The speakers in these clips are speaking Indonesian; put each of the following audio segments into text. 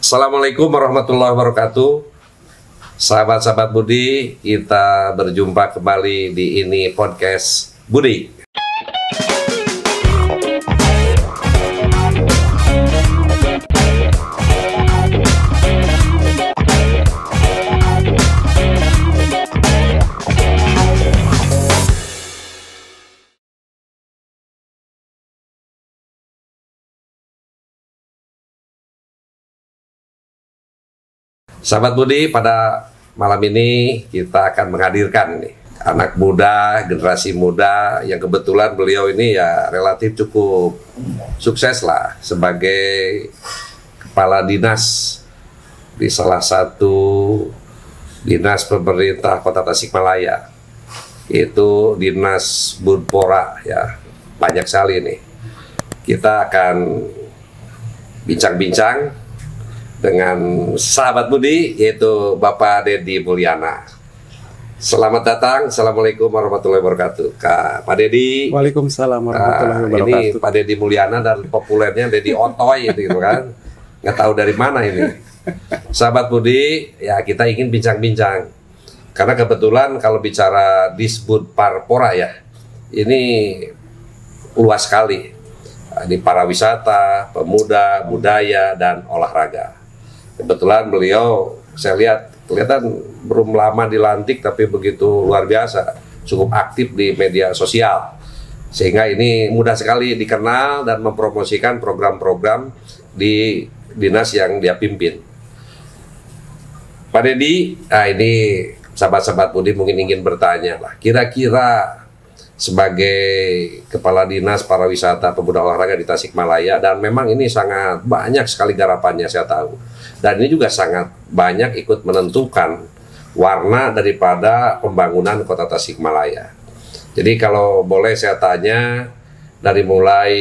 Assalamualaikum warahmatullahi wabarakatuh. Sahabat-sahabat Budi, kita berjumpa kembali di ini podcast Budi. Sahabat Budi, pada malam ini kita akan menghadirkan nih anak muda, generasi muda yang kebetulan beliau ini ya relatif cukup sukses lah sebagai kepala dinas di salah satu dinas pemerintah Kota Tasikmalaya, yaitu Dinas Budpora ya. Banyak sekali nih. Kita akan bincang-bincang dengan sahabat Budi, yaitu Bapak Deddy Mulyana. Selamat datang. Assalamualaikum warahmatullahi wabarakatuh. Pak Deddy. Waalaikumsalam warahmatullahi wabarakatuh. Ini Pak Deddy Mulyana dan populernya Deddy Otoy gitu kan. Nggak tahu dari mana ini. Sahabat Budi, ya kita ingin bincang-bincang. Karena kebetulan kalau bicara Disbud Parpora ya, ini luas sekali. Ini pariwisata, pemuda, budaya, dan olahraga. Kebetulan beliau, saya lihat, kelihatan belum lama dilantik tapi begitu luar biasa, cukup aktif di media sosial. Sehingga ini mudah sekali dikenal dan mempromosikan program-program di dinas yang dia pimpin. Pak Deddy, ini sahabat-sahabat Budi mungkin ingin bertanya lah, kira-kira sebagai Kepala Dinas Pariwisata Pemuda Olahraga di Tasikmalaya, dan memang ini sangat banyak sekali garapannya saya tahu, dan ini juga sangat banyak ikut menentukan warna daripada pembangunan Kota Tasikmalaya. Jadi kalau boleh saya tanya, dari mulai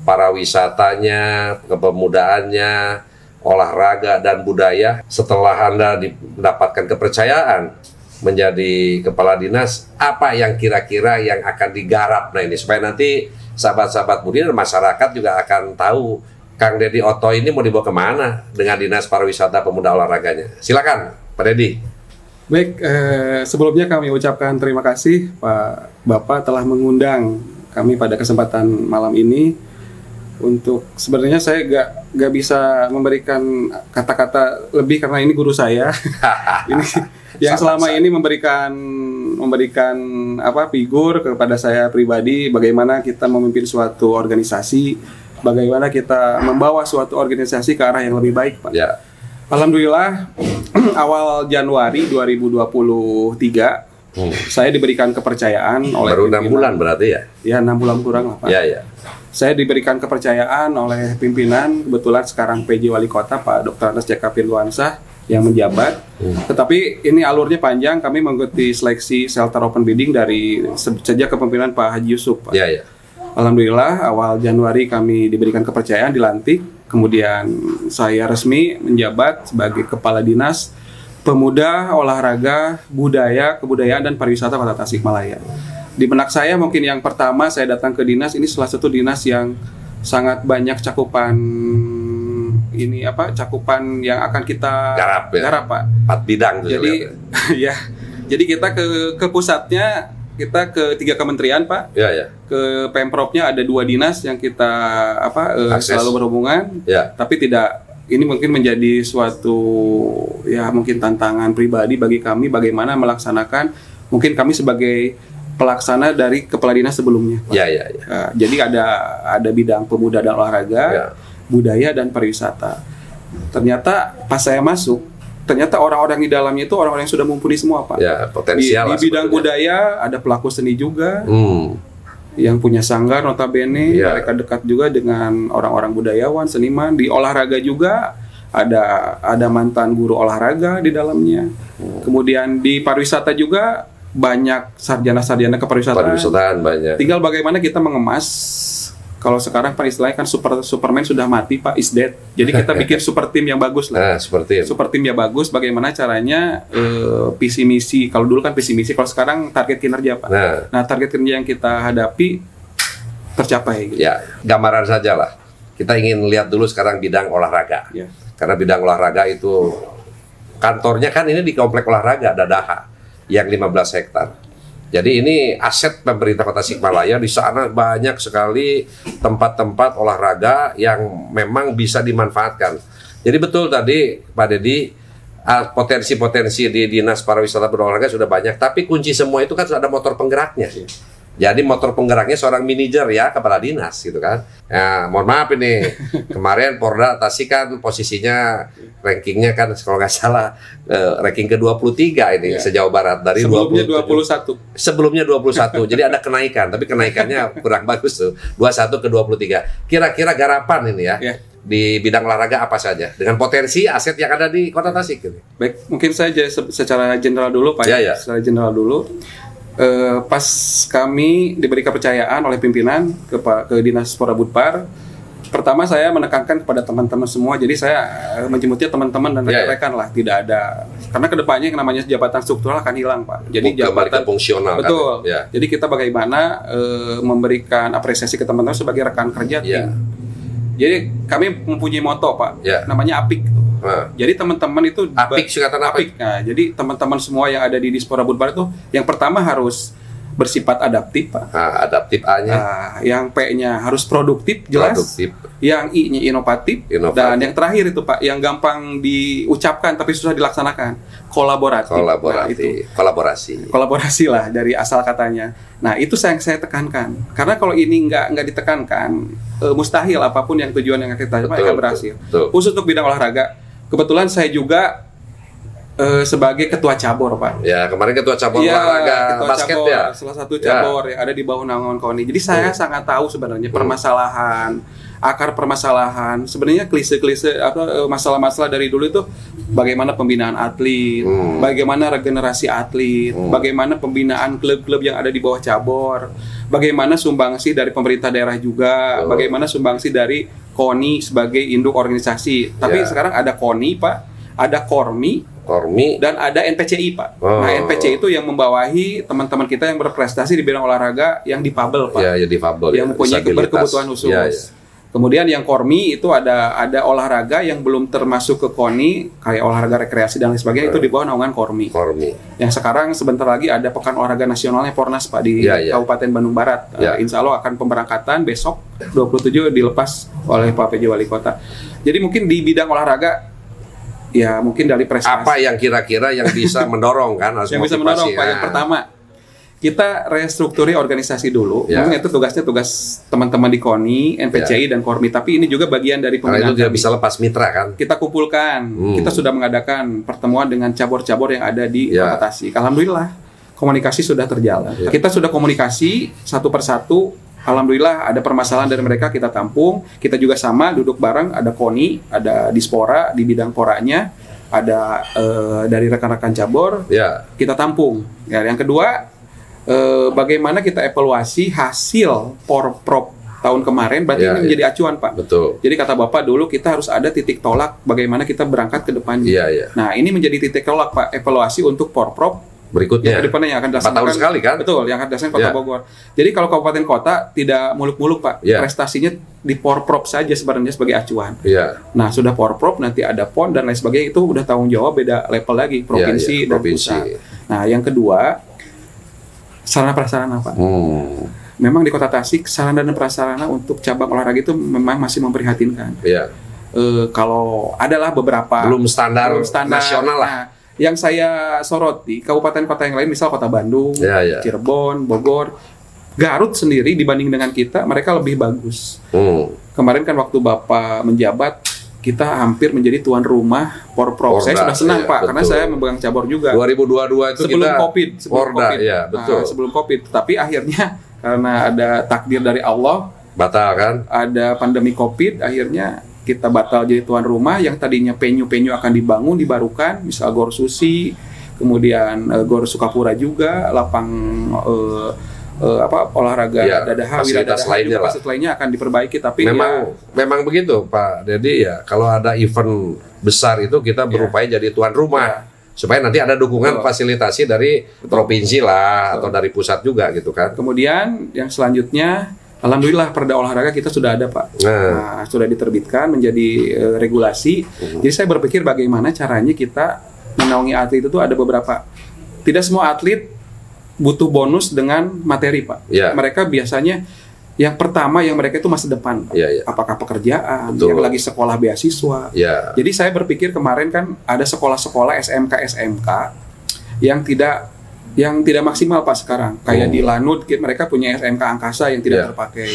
pariwisatanya, kepemudaannya, olahraga dan budaya, setelah Anda mendapatkan kepercayaan menjadi kepala dinas, apa yang kira-kira yang akan digarap ini supaya nanti sahabat-sahabat Budi dan masyarakat juga akan tahu Kang Deddy Otoy ini mau dibawa kemana dengan Dinas Pariwisata Pemuda Olahraganya. Silakan Pak Deddy. Baik, sebelumnya kami ucapkan terima kasih Pak Bapak telah mengundang kami pada kesempatan malam ini. Untuk sebenarnya saya gak bisa memberikan kata-kata lebih karena ini guru saya. Ini yang selama ini memberikan figur kepada saya pribadi, bagaimana kita memimpin suatu organisasi, bagaimana kita membawa suatu organisasi ke arah yang lebih baik, Pak. Ya. Alhamdulillah awal Januari 2023 saya diberikan kepercayaan oleh baru 6 bulan berarti ya? Ya, 6 bulan kurang lah, Pak. Ya. Saya diberikan kepercayaan oleh pimpinan, kebetulan sekarang PJ Wali Kota Pak Dr. Andes Jaka Firluansah yang menjabat. Tetapi ini alurnya panjang, kami mengikuti seleksi shelter open bidding dari sejak kepemimpinan Pak Haji Yusuf, Pak. Ya. Alhamdulillah awal Januari kami diberikan kepercayaan, dilantik. Kemudian saya resmi menjabat sebagai Kepala Dinas Pemuda, Olahraga, Budaya, Kebudayaan, dan Pariwisata Kota Tasikmalaya. Di benak saya mungkin yang pertama saya datang ke dinas ini salah satu dinas yang sangat banyak cakupan cakupan yang akan kita garap, Pak. 4 bidang tuh. Jadi ya. Jadi kita ke pusatnya, kita ke 3 kementerian, Pak. Ya. Ke Pemprovnya ada 2 dinas yang kita selalu berhubungan. Ya. Tapi ini mungkin menjadi suatu mungkin tantangan pribadi bagi kami bagaimana melaksanakan, mungkin kami sebagai pelaksana dari kepala dinas sebelumnya, Pak. Ya. Jadi ada bidang pemuda dan olahraga, budaya dan pariwisata. Ternyata pas saya masuk, ternyata orang-orang di dalamnya itu orang-orang yang sudah mumpuni semua, Pak. Ya, potensial di bidang budaya ada pelaku seni juga, yang punya sanggar notabene, mereka dekat juga dengan orang-orang budayawan, seniman. Di olahraga juga ada mantan guru olahraga di dalamnya. Kemudian di pariwisata juga banyak sarjana-sarjana kepariwisataan banyak. Tinggal bagaimana kita mengemas. Kalau sekarang Pak istilahnya kan Superman sudah mati, Pak, is dead. Jadi kita bikin super tim yang bagus lah. Super tim yang bagus. Bagaimana caranya visi misi. Kalau dulu kan visi misi, kalau sekarang target kinerja, Pak. Nah target kinerja yang kita hadapi tercapai. Gitu. Ya, gambaran saja lah. Kita ingin lihat dulu sekarang bidang olahraga. Karena bidang olahraga itu kantornya kan ini di komplek olahraga Dadaha yang 15 hektar. Jadi ini aset pemerintah Kota Tasikmalaya. Di sana banyak sekali tempat-tempat olahraga yang memang bisa dimanfaatkan. Jadi betul tadi Pak Dedi, potensi-potensi di Dinas Pariwisata Berolahraga sudah banyak, tapi kunci semua itu kan sudah ada motor penggeraknya. Jadi motor penggeraknya seorang manajer ya, kepala dinas gitu kan. Ya, mohon maaf ini, kemarin Porda Tasik kan posisinya rankingnya kan kalau nggak salah ranking ke-23 ini sejauh barat dari sebelumnya 21. Sebelumnya 21. Jadi ada kenaikan, tapi kenaikannya kurang bagus tuh. 21 ke 23. Kira-kira garapan ini ya. Di bidang olahraga apa saja dengan potensi aset yang ada di Kota Tasik ini. Baik, mungkin saja secara general dulu Pak ya. Secara general dulu. Pas kami diberi kepercayaan oleh pimpinan ke Dinas Porabudpar, pertama saya menekankan kepada teman-teman semua, jadi saya menjemputnya teman-teman dan rekan-rekan lah, tidak ada, karena kedepannya yang namanya jabatan struktural akan hilang Pak. Jadi jabatan fungsional betul. Kan? Ya. Jadi kita bagaimana memberikan apresiasi ke teman-teman sebagai rekan kerja tim. Jadi kami mempunyai moto Pak, namanya APIK. Jadi teman-teman itu APIK, singkatan APIK. Nah, jadi teman-teman semua yang ada di Dispora Budpar itu yang pertama harus bersifat adaptif Pak. Adaptif A-nya. Yang P-nya harus produktif, jelas. Yang I-nya inovatif. Dan yang terakhir itu Pak, yang gampang diucapkan tapi susah dilaksanakan, kolaboratif. Nah, itu kolaborasi lah dari asal katanya. Nah, itu yang saya tekankan. Karena kalau ini nggak ditekankan, mustahil apapun yang tujuan yang kita capai akan berhasil. Khusus untuk bidang olahraga. Kebetulan saya juga sebagai ketua cabur Pak. Ya, kemarin ketua cabur olahraga basket cabur, ya. Salah satu cabur yang ada di bawah naungan KONI. Jadi saya sangat tahu sebenarnya permasalahan, akar permasalahan. Sebenarnya klise-klise masalah-masalah dari dulu itu bagaimana pembinaan atlet, bagaimana regenerasi atlet, bagaimana pembinaan klub-klub yang ada di bawah cabur, bagaimana sumbangsi dari pemerintah daerah juga, bagaimana sumbangsi dari KONI sebagai induk organisasi. Tapi sekarang ada KONI Pak, ada KORMI, dan ada NPCI Pak. Nah, NPCI itu yang membawahi teman-teman kita yang berprestasi di bidang olahraga yang difabel Pak. Difabel, yang mempunyai berkebutuhan khusus. Kemudian yang KORMI itu ada olahraga yang belum termasuk ke KONI, kayak olahraga rekreasi dan lain sebagainya, itu di bawah naungan KORMI. Yang sekarang sebentar lagi ada Pekan Olahraga Nasionalnya Pornas Pak di Kabupaten Bandung Barat. Insya Allah akan pemberangkatan besok 27 dilepas oleh Pak PJ Wali Kota. Jadi mungkin di bidang olahraga ya mungkin dari prestasi. Apa yang kira-kira yang bisa mendorong kan? Yang bisa mendorong Pak, yang pertama kita restrukturi organisasi dulu. Mungkin itu tugas teman-teman di KONI, NPCI dan KORMI. Tapi ini juga bagian dari pembinaan. Karena itu tidak bisa lepas mitra kan. Kita kumpulkan. Kita sudah mengadakan pertemuan dengan cabur-cabur yang ada di Kota Tasik. Alhamdulillah komunikasi sudah terjalan. Kita sudah komunikasi satu persatu. Alhamdulillah ada permasalahan dari mereka kita tampung. Kita juga sama duduk bareng. Ada KONI, ada Dispora di bidang poranya, ada dari rekan-rekan cabur. Kita tampung. Yang kedua, bagaimana kita evaluasi hasil Porprov tahun kemarin, berarti ini menjadi acuan Pak. Betul. Jadi kata Bapak dulu kita harus ada titik tolak bagaimana kita berangkat ke depannya. Nah, ini menjadi titik tolak Pak, evaluasi untuk Porprov berikutnya. Yang depannya yang akan dilaksanakan 4 tahun sekali kan? Betul, yang akan dilaksanakan Kota Bogor. Jadi kalau kabupaten kota tidak muluk-muluk Pak, prestasinya di Porprov saja sebenarnya sebagai acuan. Nah, sudah Porprov nanti ada PON dan lain sebagainya, itu udah tanggung jawab beda level lagi, provinsi dan pusat. Nah, yang kedua, sarana prasarana Pak. Memang di Kota Tasik sarana dan prasarana untuk cabang olahraga itu memang masih memprihatinkan. Kalau adalah beberapa belum standar nasional lah. Nah, yang saya soroti kabupaten kota yang lain, misal Kota Bandung, Cirebon, Bogor, Garut sendiri dibanding dengan kita mereka lebih bagus. Kemarin kan waktu Bapak menjabat kita hampir menjadi tuan rumah Porprov. Saya sudah senang Pak, karena saya memegang cabur juga. 2022 itu sebelum kita COVID, sebelum COVID. Tapi akhirnya karena ada takdir dari Allah, batal kan? Ada pandemi COVID, akhirnya kita batal jadi tuan rumah. Yang tadinya penyu-penyu akan dibangun, dibarukan, misal Gor Susi, kemudian Gor Sukapura juga, lapang olahraga Dadaha, fasilitas lainnya akan diperbaiki. Tapi memang begitu Pak Dedi ya, kalau ada event besar itu kita berupaya jadi tuan rumah supaya nanti ada dukungan fasilitasi dari provinsi lah atau dari pusat juga gitu kan. Kemudian yang selanjutnya Alhamdulillah perda olahraga kita sudah ada Pak. Nah, sudah diterbitkan menjadi regulasi. Jadi saya berpikir bagaimana caranya kita menaungi atlet itu ada beberapa. Tidak semua atlet butuh bonus dengan materi Pak. Mereka biasanya yang pertama yang mereka itu masa depan. Apakah pekerjaan, yang lagi sekolah beasiswa. Jadi saya berpikir kemarin kan ada sekolah-sekolah SMK yang tidak maksimal Pak sekarang. Kayak di Lanut mereka punya SMK Angkasa yang tidak terpakai.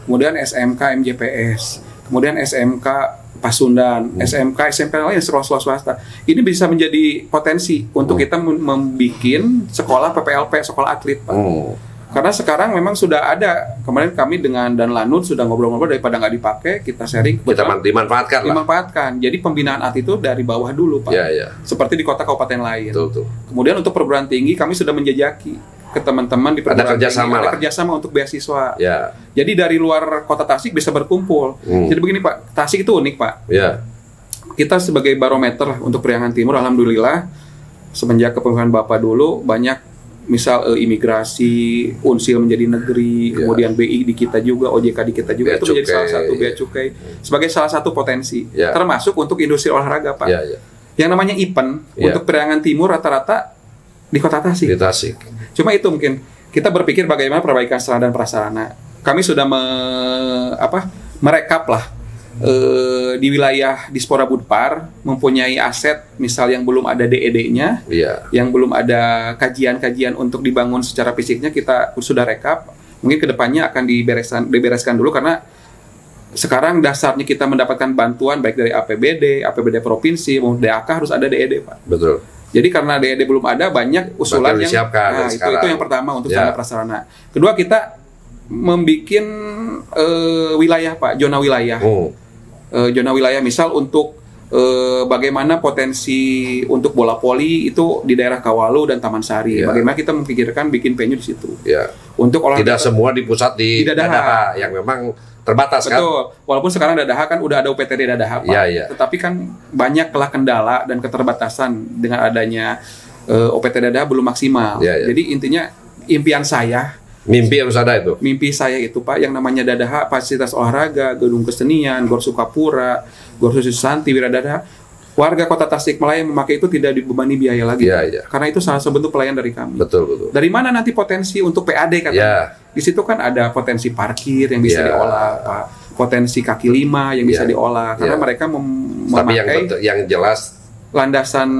Kemudian SMK MJPS, kemudian SMK Pasundan, SMK lain sekolah swasta. Ini bisa menjadi potensi untuk kita membuat sekolah PPLP, sekolah atlet Pak. Karena sekarang memang sudah ada. Kemarin kami dengan Dan Lanut sudah ngobrol-ngobrol, daripada nggak dipakai, kita sharing. Kita dimanfaatkan. Jadi pembinaan atlet itu dari bawah dulu Pak. Seperti di kota kabupaten lain. Kemudian untuk perguruan tinggi kami sudah menjajaki ke teman-teman di perguruan tinggi. Ada kerjasama untuk beasiswa. Jadi dari luar kota Tasik bisa berkumpul. Jadi begini Pak, Tasik itu unik Pak. Kita sebagai barometer untuk Priangan Timur, alhamdulillah semenjak kepemimpinan Bapak dulu banyak. Misal imigrasi, Unsil menjadi negeri, kemudian BI di kita juga, OJK di kita juga, itu menjadi salah satu bea cukai sebagai salah satu potensi, termasuk untuk industri olahraga Pak. Yang namanya event untuk Priangan Timur rata-rata di kota Tasik. Cuma itu mungkin kita berpikir bagaimana perbaikan sarana dan prasarana. Kami sudah merekap lah di wilayah Dispora Budpar mempunyai aset misal yang belum ada DED-nya, yang belum ada kajian-kajian untuk dibangun secara fisiknya, kita sudah rekap. Mungkin kedepannya akan dibereskan dulu karena sekarang dasarnya kita mendapatkan bantuan baik dari APBD provinsi maupun DAK harus ada DED Pak. Betul. Jadi karena DED belum ada, banyak usulan yang itu yang pertama untuk sarana prasarana. Kedua, kita membikin wilayah Pak, zona wilayah. Zona wilayah misal untuk bagaimana potensi untuk bola voli itu di daerah Kawalu dan Taman Sari. Bagaimana kita memikirkan bikin venue di situ. Untuk olahraga tidak semua dipusat di Dadaha yang memang terbatas. Betul. Walaupun sekarang Dadaha kan udah ada UPTD Dadaha Pak. Tetapi kan banyaklah kendala dan keterbatasan dengan adanya UPTD Dadaha belum maksimal. Jadi intinya impian saya, mimpi harus ada itu. Mimpi saya itu Pak, yang namanya Dadaha, fasilitas olahraga, gedung kesenian, Gor Sukapura, Gor Susanti, Wiradadaha. Warga Kota Tasikmalaya yang memakai itu tidak dibebani biaya lagi. Karena itu salah satu bentuk pelayan dari kami. Betul. Dari mana nanti potensi untuk PAD katanya? Di situ kan ada potensi parkir yang bisa diolah, Pak. Potensi kaki lima yang bisa diolah. Karena mereka memakai tapi yang jelas landasan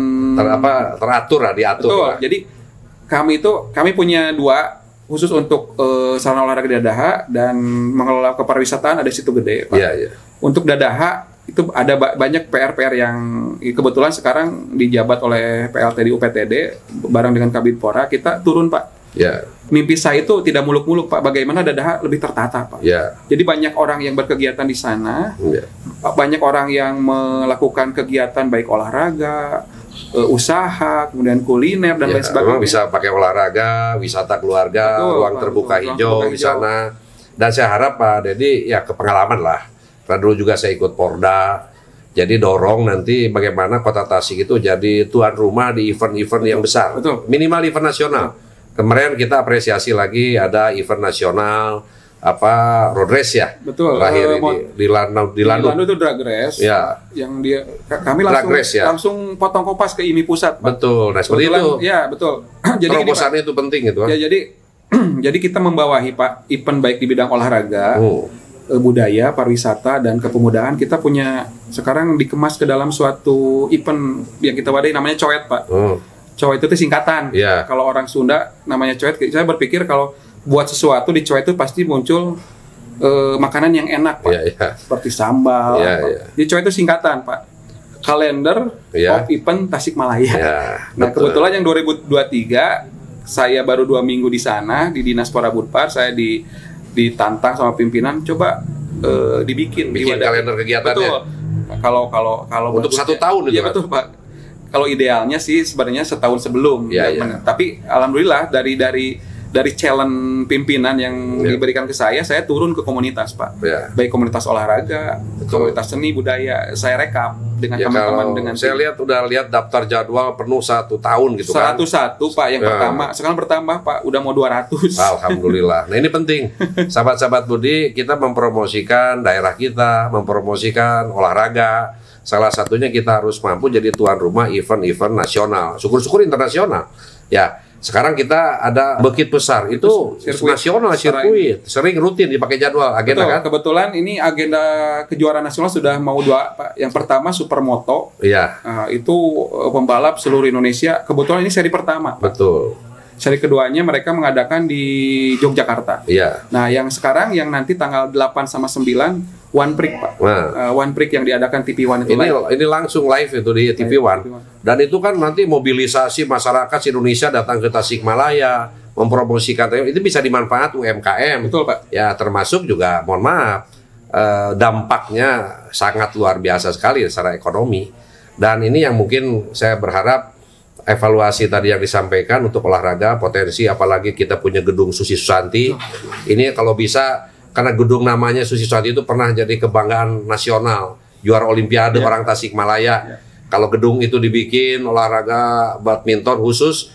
teratur lah, diatur. Betul. Jadi kami punya dua khusus untuk sarana olahraga Dadaha dan mengelola kepariwisataan ada Situ Gede Pak. Untuk Dadaha itu ada banyak PR-PR yang kebetulan sekarang dijabat oleh PLT di UPTD bareng dengan Kabinpora, kita turun Pak. Mimpi saya itu tidak muluk-muluk Pak, bagaimana Dadaha lebih tertata Pak. Jadi banyak orang yang berkegiatan di sana, banyak orang yang melakukan kegiatan baik olahraga, usaha, kemudian kuliner dan lain sebagainya. Memang bisa pakai olahraga, wisata keluarga, ruang terbuka hijau di sana. Dan saya harap Pak Dedi ya kepengalaman lah. Karena dulu juga saya ikut Porda. Jadi dorong nanti bagaimana Kota Tasik itu jadi tuan rumah di event-event yang besar. Minimal event nasional. Kemarin kita apresiasi lagi ada event nasional road race ya. Terakhir di Lanut itu drag race. Yang dia kami langsung potong kopas ke IMI pusat. Betul. Nah, seperti itu. Betul. Jadi terobosannya itu penting itu. Jadi kita membawahi Pak event baik di bidang olahraga, budaya, pariwisata dan kepemudaan. Kita punya sekarang dikemas ke dalam suatu event yang kita wadai namanya Coet Pak. Coet itu singkatan. Kalau orang Sunda namanya Coet. Saya berpikir kalau buat sesuatu di Coet itu pasti muncul makanan yang enak Pak. Seperti sambal. Di Coet itu singkatan Pak. Kalender of Event Tasikmalaya. Nah kebetulan yang 2023 saya baru 2 minggu di sana di Dinas Pora Budpar. Saya ditantang sama pimpinan, coba bikin kalender kegiatannya. Betul. Kalau untuk 1 tahun itu. Betul Pak. Kalau idealnya sih sebenarnya setahun sebelum. Tapi alhamdulillah dari dari challenge pimpinan yang diberikan ke saya turun ke komunitas, Pak. Baik komunitas olahraga, komunitas seni budaya, saya rekap dengan teman-teman dengan saya udah lihat daftar jadwal penuh 1 tahun gitu kan. 101 Pak yang pertama, sekarang bertambah Pak, udah mau 200. Alhamdulillah. Nah ini penting, sahabat-sahabat Budi, kita mempromosikan daerah kita, mempromosikan olahraga. Salah satunya kita harus mampu jadi tuan rumah event-event nasional, syukur-syukur internasional. Ya, sekarang kita ada Bukit Besar, itu nasional, sirkuit, sering rutin dipakai jadwal, agenda. Betul, kan? Kebetulan ini agenda kejuaraan nasional sudah mau 2, Pak. Yang pertama Supermoto, itu pembalap seluruh Indonesia. Kebetulan ini seri pertama, Pak. Betul. Seri keduanya mereka mengadakan di Yogyakarta. Nah, yang sekarang yang nanti tanggal 8 sama 9 One Prix, Pak. One Prix yang diadakan TV One itu ini langsung live itu di TV One. Dan itu kan nanti mobilisasi masyarakat Indonesia datang ke Tasikmalaya, mempromosikan, itu bisa dimanfaat UMKM. Betul, Pak. Ya, termasuk juga, mohon maaf, dampaknya sangat luar biasa sekali secara ekonomi. Dan ini yang mungkin saya berharap evaluasi tadi yang disampaikan untuk olahraga, potensi, apalagi kita punya gedung Susi Susanti. Ini kalau bisa, karena gedung namanya Susi Susanti itu pernah jadi kebanggaan nasional, juara Olimpiade orang Tasikmalaya. Kalau gedung itu dibikin olahraga badminton khusus,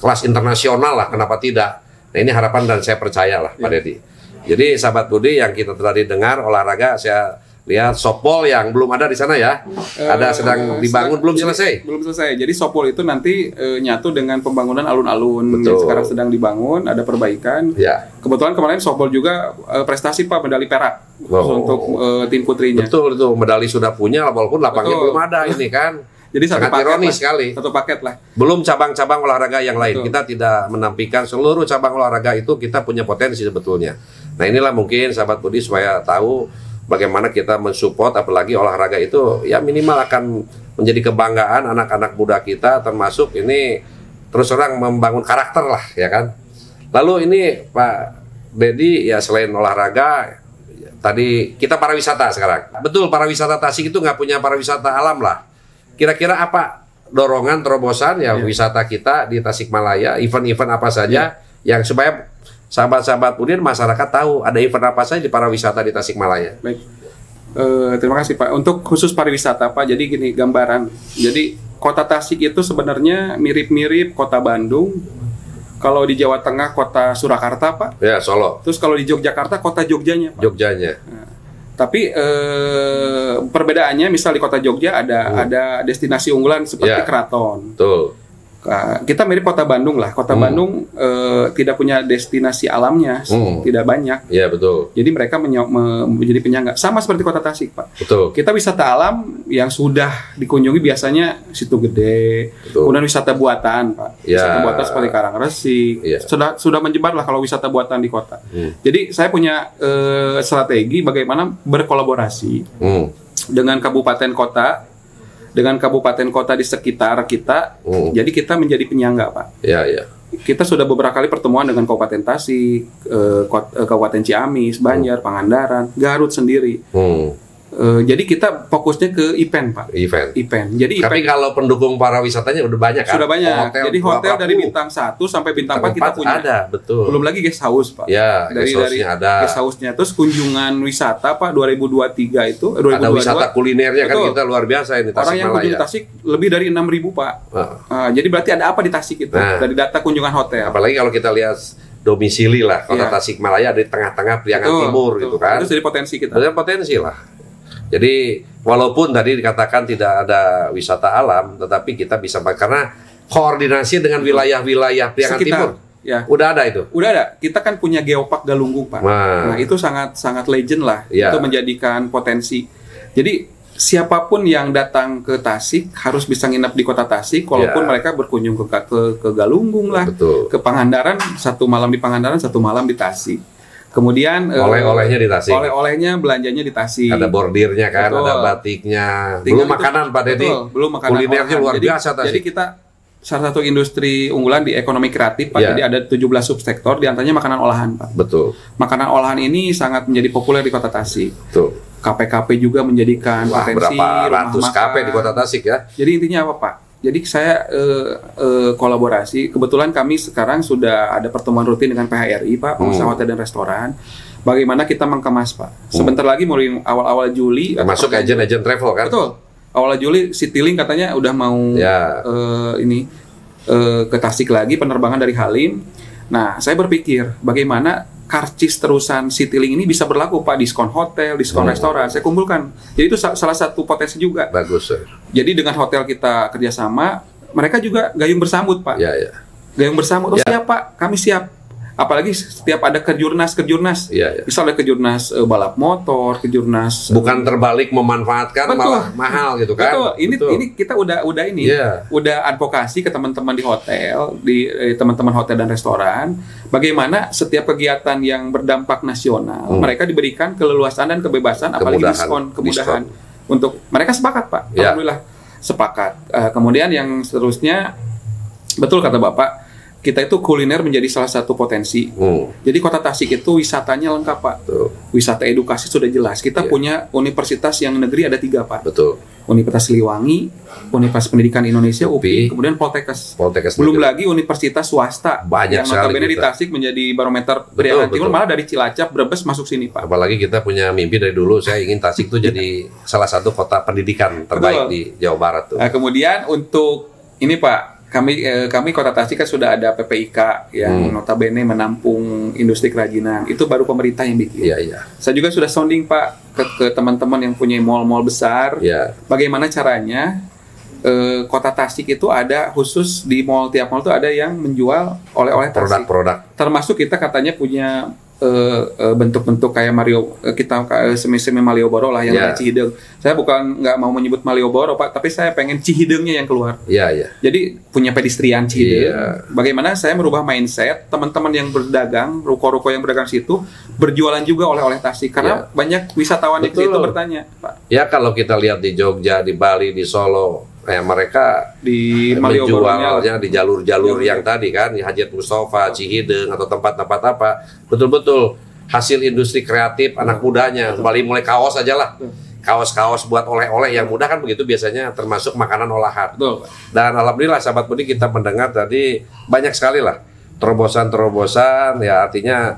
kelas internasional lah, kenapa tidak? Nah ini harapan dan saya percaya lah Pak Dedi. Jadi sahabat Budi, yang kita tadi dengar olahraga, saya lihat softball yang belum ada di sana ya, ada sedang dibangun, belum selesai. Belum selesai. Jadi softball itu nanti nyatu dengan pembangunan alun-alun yang sekarang sedang dibangun, ada perbaikan. Kebetulan kemarin softball juga prestasi Pak, medali perak untuk tim putrinya. Betul, itu medali sudah punya, walaupun lapangnya belum ada ini kan. Jadi satu paket ironis sekali. Satu paket lah. Belum cabang-cabang olahraga yang lain. Kita tidak menampilkan seluruh cabang olahraga itu, kita punya potensi sebetulnya. Nah inilah mungkin sahabat Budi supaya tahu bagaimana kita mensupport, apalagi olahraga itu ya minimal akan menjadi kebanggaan anak-anak muda kita, termasuk ini terus terang membangun karakter lah ya kan. Lalu ini Pak Dedi, ya selain olahraga tadi kita pariwisata sekarang. Betul, pariwisata Tasik itu nggak punya pariwisata alam lah. Kira-kira apa dorongan terobosan ya wisata kita di Tasikmalaya, event-event apa saja yang supaya sahabat-sahabat Udin, masyarakat tahu ada event apa saja di pariwisata di Tasikmalaya. Baik, terima kasih Pak. Untuk khusus pariwisata Pak, jadi gini gambaran. Jadi kota Tasik itu sebenarnya mirip-mirip kota Bandung. Kalau di Jawa Tengah kota Surakarta Pak. Ya, Solo. Terus kalau di Yogyakarta kota Jogjanya Pak. Jogjanya. Nah, tapi perbedaannya misal di kota Jogja ada destinasi unggulan seperti keraton. Betul. Kita mirip kota Bandung lah. Kota Bandung tidak punya destinasi alamnya, tidak banyak. Iya betul. Jadi mereka menjadi penyangga. Sama seperti kota Tasik, Pak. Betul. Kita wisata alam yang sudah dikunjungi biasanya Situ Gede, kemudian wisata buatan, Pak. Wisata buatan seperti Karangresik. Sudah menyebar lah kalau wisata buatan di kota. Jadi saya punya strategi bagaimana berkolaborasi dengan kabupaten kota di sekitar kita, jadi kita menjadi penyangga, Pak. Kita sudah beberapa kali pertemuan dengan Kabupaten Tasik, Kabupaten Ciamis, Banjar, Pangandaran, Garut sendiri. Jadi kita fokusnya ke event, Pak. Event. Jadi tapi kalau pendukung para wisatanya udah banyak kan? Sudah banyak. Jadi hotel dari bintang 1 sampai bintang 4 kita punya. Ada, betul. Belum lagi guest house, Pak. Ya, dari ada. Guest house-nya. Terus kunjungan wisata, Pak, 2023 itu, 2022. Ada wisata kulinernya kan kita luar biasa ini Tasikmalaya. Orang yang kunjung Tasik lebih dari 6.000, Pak. Jadi berarti ada apa di Tasik itu? Dari data kunjungan hotel. Apalagi kalau kita lihat domisili lah, kota Tasikmalaya di tengah-tengah Priangan Timur gitu kan. Itu jadi potensi kita. Ada potensi lah. Jadi walaupun tadi dikatakan tidak ada wisata alam, tetapi kita bisa karena koordinasi dengan wilayah-wilayah Priangan Timur. Udah ada itu. Udah ada. Kita kan punya Geopark Galunggung, Pak. Nah, itu sangat legend lah untuk menjadikan potensi. Jadi siapapun yang datang ke Tasik harus bisa nginep di kota Tasik, walaupun mereka berkunjung ke Galunggung lah, ke Pangandaran, 1 malam di Pangandaran, 1 malam di Tasik. Kemudian oleh-olehnya di Tasik. Oleh-olehnya belanjanya di Tasik. Ada bordirnya kan, ada batiknya. Belum makanan Pak Dedi. Belum makanan. Kulinernya luar biasa Tasik. Jadi kita salah satu industri unggulan di ekonomi kreatif Pak. Jadi ada 17 subsektor, di antaranya makanan olahan Pak. Betul. Makanan olahan ini sangat menjadi populer di kota Tasik. Betul. KP-KP juga menjadikan potensi berapa ratus KP di kota Tasik ya. Jadi intinya apa Pak? Jadi saya kolaborasi. Kebetulan kami sekarang sudah ada pertemuan rutin dengan PHRI, Pak, pengusaha hotel dan restoran. Bagaimana kita mengkemas, Pak? Sebentar lagi mulai awal-awal Juli. Masuk agen-agen travel kan? Betul. Awal Juli Citylink katanya udah mau ke Tasik lagi penerbangan dari Halim. Nah, saya berpikir bagaimana karcis terusan Citylink ini bisa berlaku, Pak, diskon hotel, diskon restoran. Saya kumpulkan. Jadi itu salah satu potensi juga. Bagus. Jadi dengan hotel kita kerjasama, mereka juga gayung bersambut, Pak. Gayung bersambut. Oh siap, Pak, kami siap. Apalagi setiap ada kejurnas. Misal ada kejurnas balap motor, kejurnas bukan terbalik memanfaatkan malah mahal gitu kan. Ini kita udah advokasi ke teman-teman di hotel, di teman-teman hotel dan restoran, bagaimana setiap kegiatan yang berdampak nasional mereka diberikan keleluasan dan kebebasan, apalagi kemudahan. Untuk mereka sepakat, Pak. Alhamdulillah sepakat. Kemudian yang seterusnya, betul kata Bapak, kita itu kuliner menjadi salah satu potensi. Jadi Kota Tasik itu wisatanya lengkap, Pak. Wisata edukasi sudah jelas. Kita punya universitas yang negeri ada 3, Pak. Betul. Universitas Siliwangi, Universitas Pendidikan Indonesia (UPI), kemudian Poltekkes. Belum lagi universitas swasta. Banyak yang notabene di Tasik menjadi barometer Priangan Timur, malah dari Cilacap, Brebes masuk sini, Pak. Apalagi kita punya mimpi dari dulu, saya ingin Tasik itu jadi salah satu kota pendidikan terbaik di Jawa Barat tuh. Nah, kemudian untuk ini, Pak, kami Kota Tasik kan sudah ada PPIK yang notabene menampung industri kerajinan. Itu baru pemerintah yang bikin. Saya juga sudah sounding, Pak, ke teman-teman yang punya mall-mall besar. Bagaimana caranya Kota Tasik itu ada khusus di mall, tiap mall itu ada yang menjual oleh-oleh Tasik. Produk-produk. Termasuk kita katanya punya bentuk-bentuk kayak semi Malioboro lah yang Cihideng. Saya bukan nggak mau menyebut Malioboro, Pak, tapi saya pengen Cihidengnya yang keluar. Jadi punya pedestrian Cihideng. Bagaimana saya merubah mindset teman-teman yang berdagang, ruko-ruko yang berdagang situ berjualan juga oleh Tasik, karena banyak wisatawan yang situ bertanya, Pak. Ya kalau kita lihat di Jogja, di Bali, di Solo, mereka di menjualnya di jalur-jalur yang tadi kan, di Hajat Mustafa, Cihideng atau tempat-tempat apa, betul-betul hasil industri kreatif anak mudanya. Mulai kaos aja lah, kaos-kaos buat oleh-oleh yang mudah kan begitu biasanya, termasuk makanan olahan. Dan alhamdulillah sahabat Budi, kita mendengar tadi banyak sekali lah terobosan-terobosan, ya artinya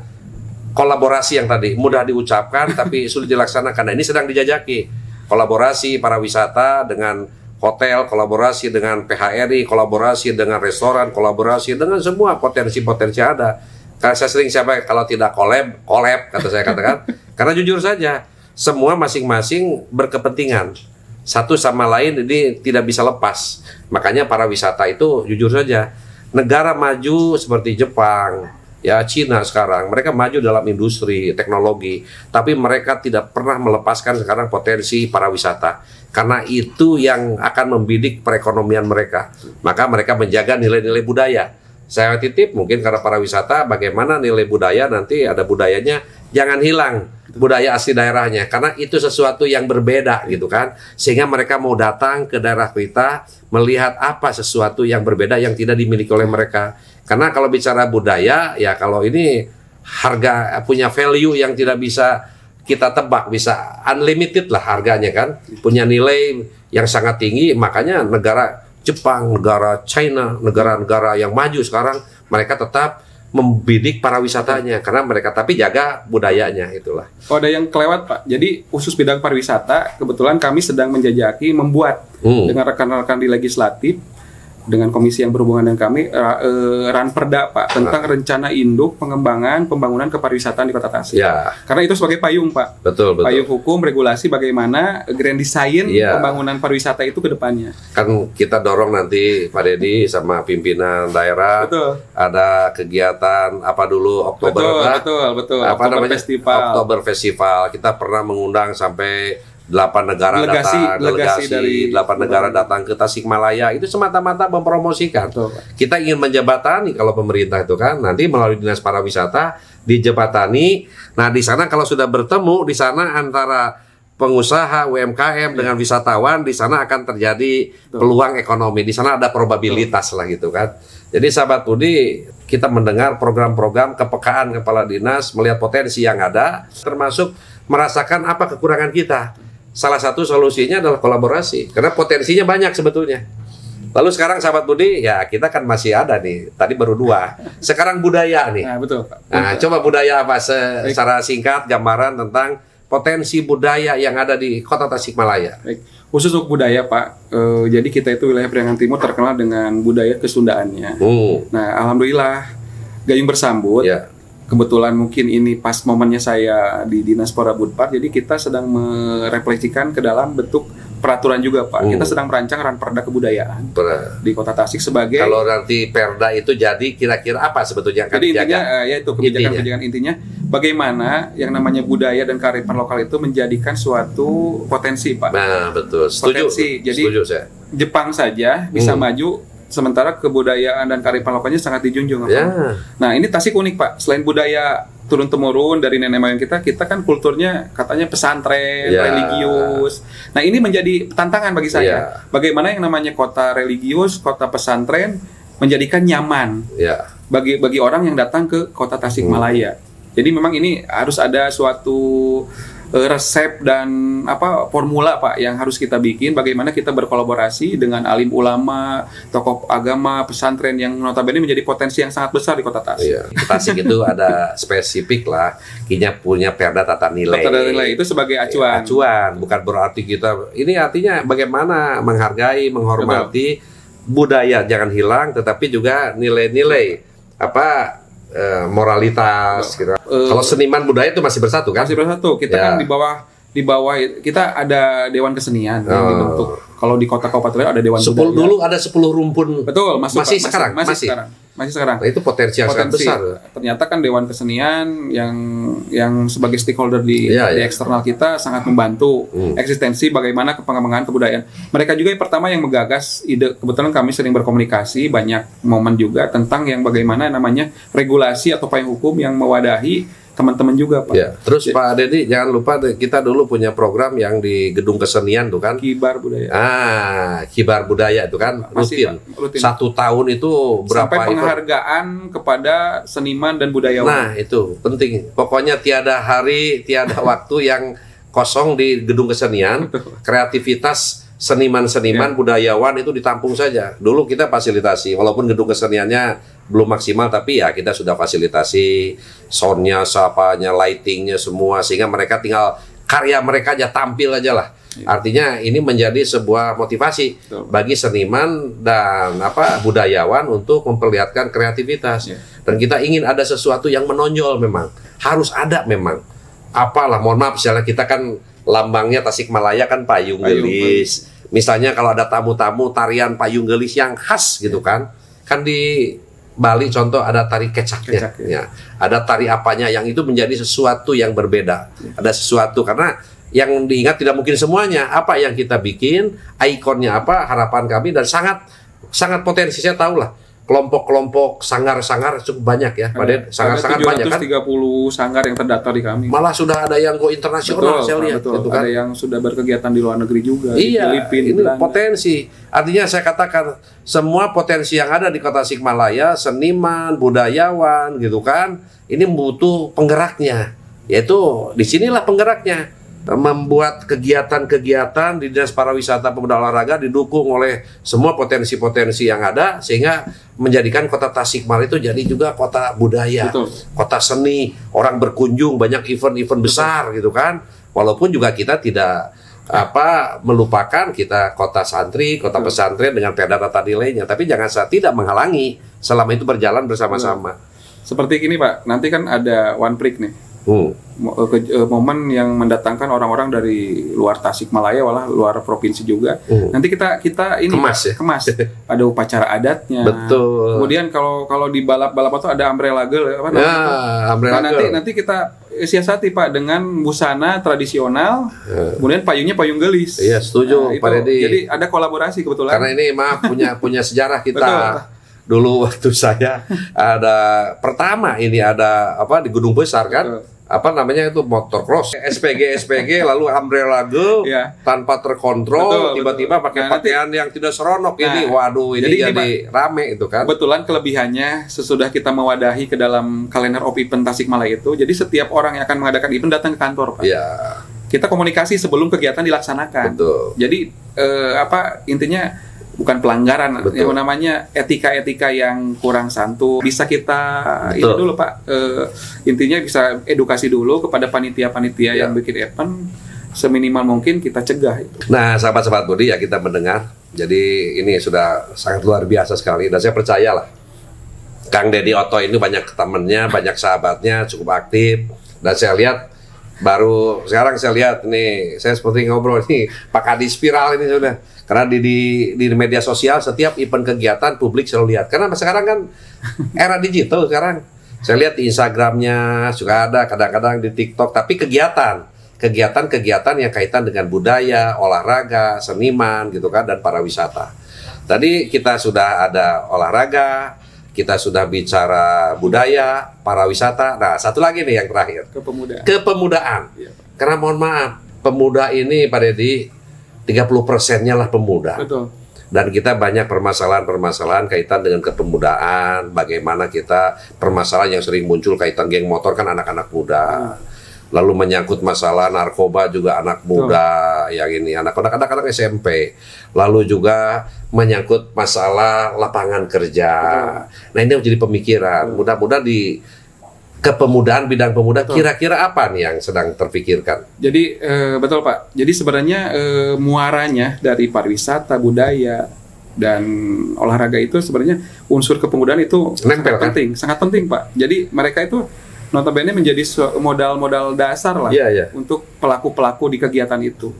kolaborasi yang tadi mudah diucapkan tapi sulit dilaksanakan. Nah, ini sedang dijajaki kolaborasi para wisata dengan hotel, kolaborasi dengan PHRI, kolaborasi dengan restoran, kolaborasi dengan semua potensi-potensi ada. Karena saya sering kalau tidak collab kata saya katakan. Karena jujur saja, semua masing-masing berkepentingan. Satu sama lain ini tidak bisa lepas. Makanya para wisata itu jujur saja, negara maju seperti Jepang, ya Cina sekarang, mereka maju dalam industri teknologi, tapi mereka tidak pernah melepaskan sekarang potensi para wisata. Karena itu yang akan membidik perekonomian mereka. Maka mereka menjaga nilai-nilai budaya. Saya titip mungkin karena para wisata, bagaimana nilai budaya nanti ada budayanya, jangan hilang budaya asli daerahnya. Karena itu sesuatu yang berbeda gitu kan. Sehingga mereka mau datang ke daerah kita, melihat apa sesuatu yang berbeda yang tidak dimiliki oleh mereka. Karena kalau bicara budaya, ya kalau ini harga punya value yang tidak bisa kita tebak, bisa unlimited lah harganya kan, punya nilai yang sangat tinggi. Makanya negara Jepang, negara China, negara-negara yang maju sekarang, mereka tetap membidik para wisatanya karena mereka tapi jaga budayanya, itulah. Oh, ada yang kelewat, Pak. Jadi khusus bidang pariwisata, kebetulan kami sedang menjajaki membuat dengan rekan-rekan di legislatif, dengan komisi yang berhubungan dengan kami, Ranperda, Pak, tentang rencana induk pengembangan pembangunan kepariwisataan di Kota Tasik. Karena itu sebagai payung, Pak. Betul. Payung hukum, regulasi bagaimana grand design pembangunan pariwisata itu ke depannya. Kan kita dorong nanti Pak Deddy sama pimpinan daerah. Ada kegiatan apa dulu Oktober. Betul. Apa Oktober namanya? Festival. Oktober Festival. Kita pernah mengundang sampai 8 negara delegasi dari 8 negara datang ke Tasikmalaya. Itu semata-mata mempromosikan. Kita ingin menjembatani kalau pemerintah itu kan nanti melalui Dinas Pariwisata dijembatani. Nah, di sana kalau sudah bertemu di sana antara pengusaha UMKM dengan wisatawan, di sana akan terjadi peluang ekonomi. Di sana ada probabilitas lah gitu kan. Jadi sahabat Budi, kita mendengar program-program kepekaan kepala dinas, melihat potensi yang ada, termasuk merasakan apa kekurangan kita. Salah satu solusinya adalah kolaborasi, karena potensinya banyak sebetulnya. Lalu sekarang sahabat Budi, ya kita kan masih ada nih. Tadi baru 2. Sekarang budaya nih. Nah, betul, Pak. Nah, coba budaya apa secara singkat gambaran tentang potensi budaya yang ada di Kota Tasikmalaya. Baik. Khusus untuk budaya, Pak. Jadi kita itu wilayah Priangan Timur terkenal dengan budaya Kesundaannya. Nah, alhamdulillah Gayung Bersambut. Ya. Kebetulan mungkin ini pas momennya saya di Dinas Porabudpar, jadi kita sedang merefleksikan ke dalam bentuk peraturan juga, Pak. Kita sedang merancang ranperda kebudayaan di Kota Tasik sebagai. Kalau nanti perda itu jadi kira-kira apa sebetulnya akan jadi intinya yaitu kebijakan intinya bagaimana yang namanya budaya dan kearifan lokal itu menjadikan suatu potensi, Pak. Nah, betul. Setuju. Potensi. Jadi setuju saya. Jepang saja bisa maju, sementara kebudayaan dan kearifan lokalnya sangat dijunjung. Ya. Nah, ini Tasik unik, Pak. Selain budaya turun-temurun dari nenek moyang kita kan kulturnya katanya pesantren, religius. Nah, ini menjadi tantangan bagi saya. Bagaimana yang namanya kota religius, kota pesantren menjadikan nyaman bagi orang yang datang ke Kota Tasikmalaya. Jadi memang ini harus ada suatu resep dan formula, Pak, yang harus kita bikin, bagaimana kita berkolaborasi dengan alim ulama, tokoh agama, pesantren yang notabene menjadi potensi yang sangat besar di Kota Tasik. Iya. Tasik itu ada spesifik lah, kita punya perda tata nilai. Tata nilai itu sebagai acuan. Acuan, bukan berarti kita ini artinya bagaimana menghargai, menghormati budaya jangan hilang, tetapi juga nilai-nilai moralitas gitu. Kalau seniman budaya itu masih bersatu kan? Masih bersatu. Kita kan di bawah kita ada Dewan Kesenian yang dibentuk. Kalau di kota kabupaten ada Dewan Budaya. Dulu ada 10 rumpun. Betul, masih sekarang. Nah, itu potensi yang sangat besar. Ternyata kan Dewan Kesenian yang sebagai stakeholder di eksternal kita sangat membantu eksistensi bagaimana pengembangan kebudayaan. Mereka juga yang pertama yang menggagas ide. Kebetulan kami sering berkomunikasi banyak momen juga tentang yang bagaimana namanya regulasi atau payung hukum yang mewadahi teman-teman juga, Pak. Ya. Terus Pak Dedi jangan lupa kita dulu punya program yang di Gedung Kesenian tuh kan. Kibar Budaya. Kibar Budaya itu kan rutin. 1 tahun itu berapa? Sampai penghargaan kepada seniman dan budayawan. Nah, itu penting. Pokoknya tiada hari, tiada waktu yang kosong di Gedung Kesenian. Kreativitas seniman-seniman budayawan itu ditampung saja. Dulu kita fasilitasi, walaupun gedung keseniannya belum maksimal, tapi ya kita sudah fasilitasi soundnya, sapanya, lightingnya semua, sehingga mereka tinggal karya mereka aja tampil aja lah. Artinya ini menjadi sebuah motivasi bagi seniman dan budayawan untuk memperlihatkan kreativitas. Dan kita ingin ada sesuatu yang menonjol, memang harus ada memang. Apalah, mohon maaf, misalnya kita kan lambangnya Tasikmalaya kan payung gelis. Misalnya kalau ada tamu-tamu tarian payung gelis yang khas gitu kan di Bali contoh ada tari kecaknya. Ada tari apanya yang itu menjadi sesuatu yang berbeda. Ada sesuatu, karena yang diingat tidak mungkin semuanya. Apa yang kita bikin, ikonnya apa, harapan kami, dan sangat potensi. Saya tahu lah kelompok-kelompok sanggar-sanggar cukup banyak ya, Pak Ded. Sangat-sangat banyak kan. 730 sanggar yang terdaftar di kami. Malah sudah ada yang go internasional, saya lihat. Betul. Ada yang sudah berkegiatan di luar negeri juga. Iya, di Filipina, ini potensi. Artinya saya katakan semua potensi yang ada di Kota Tasikmalaya, seniman, budayawan, gitu kan, ini butuh penggeraknya. Yaitu disinilah penggeraknya. Membuat kegiatan-kegiatan di Dinas Pariwisata Pemuda Olahraga didukung oleh semua potensi-potensi yang ada, sehingga menjadikan Kota Tasikmalaya itu jadi juga kota budaya, kota seni, orang berkunjung, banyak event-event besar gitu kan. Walaupun juga kita tidak melupakan kita kota santri, kota pesantren dengan perda tata nilainya, tapi jangan tidak menghalangi selama itu berjalan bersama-sama. Seperti ini, Pak, nanti kan ada One Prix nih. Momen yang mendatangkan orang-orang dari luar Tasikmalaya, luar provinsi juga. Nanti kita ini kemas. Ada upacara adatnya. Betul. Kemudian kalau di balap itu ada umbrella girl, nanti kita siasati, Pak, dengan busana tradisional. Kemudian payungnya payung gelis. Iya, setuju, Pak Dedi. Jadi ada kolaborasi kebetulan. Karena ini punya sejarah kita. Betul. Dulu waktu saya ada di Gunung Besar kan. Itu motocross, SPG lalu umbrella girl tanpa terkontrol, tiba-tiba pakai pakaian yang tidak seronok. Ini jadi rame itu kan. Kebetulan kelebihannya sesudah kita mewadahi ke dalam kalender of event Tasikmalaya itu, jadi setiap orang yang akan mengadakan event datang ke kantor, Pak. Kita komunikasi sebelum kegiatan dilaksanakan. Betul. Jadi intinya bukan pelanggaran, Betul. yang namanya etika-etika yang kurang santun. Bisa kita ini dulu Pak, intinya bisa edukasi dulu kepada panitia-panitia yang bikin event, seminimal mungkin kita cegah itu. Nah, sahabat-sahabat Budi, ya kita mendengar. Jadi ini sudah sangat luar biasa sekali, dan saya percaya lah Kang Deddy Oto ini banyak temannya, banyak sahabatnya, cukup aktif, dan saya lihat baru sekarang saya lihat nih, saya seperti ngobrol nih Pak Kadis viral ini sudah. Karena di media sosial setiap event kegiatan publik selalu lihat. Karena sekarang kan era digital sekarang. Saya lihat di Instagramnya juga ada, kadang-kadang di TikTok. Tapi kegiatan yang kaitan dengan budaya, olahraga, seniman gitu kan, dan para wisata. Tadi kita sudah ada olahraga, kita sudah bicara budaya, para wisata. Nah, satu lagi nih yang terakhir. Kepemudaan. Ya, karena mohon maaf, pemuda ini Pak Deddy 30%-nya lah pemuda. Betul. Dan kita banyak permasalahan-permasalahan kaitan dengan kepemudaan, bagaimana kita permasalahan yang sering muncul kaitan geng motor kan anak-anak muda. Lalu menyangkut masalah narkoba juga anak muda, yang ini anak-anak SMP. Lalu juga menyangkut masalah lapangan kerja. Nah, ini menjadi pemikiran. Mudah-mudahan di kepemudaan, bidang pemuda, kira-kira apa nih yang sedang terpikirkan? Jadi betul Pak. Jadi sebenarnya muaranya dari pariwisata, budaya, dan olahraga itu sebenarnya unsur kepemudaan itu sangat penting Pak. Jadi mereka itu notabene menjadi modal dasar lah untuk pelaku-pelaku di kegiatan itu.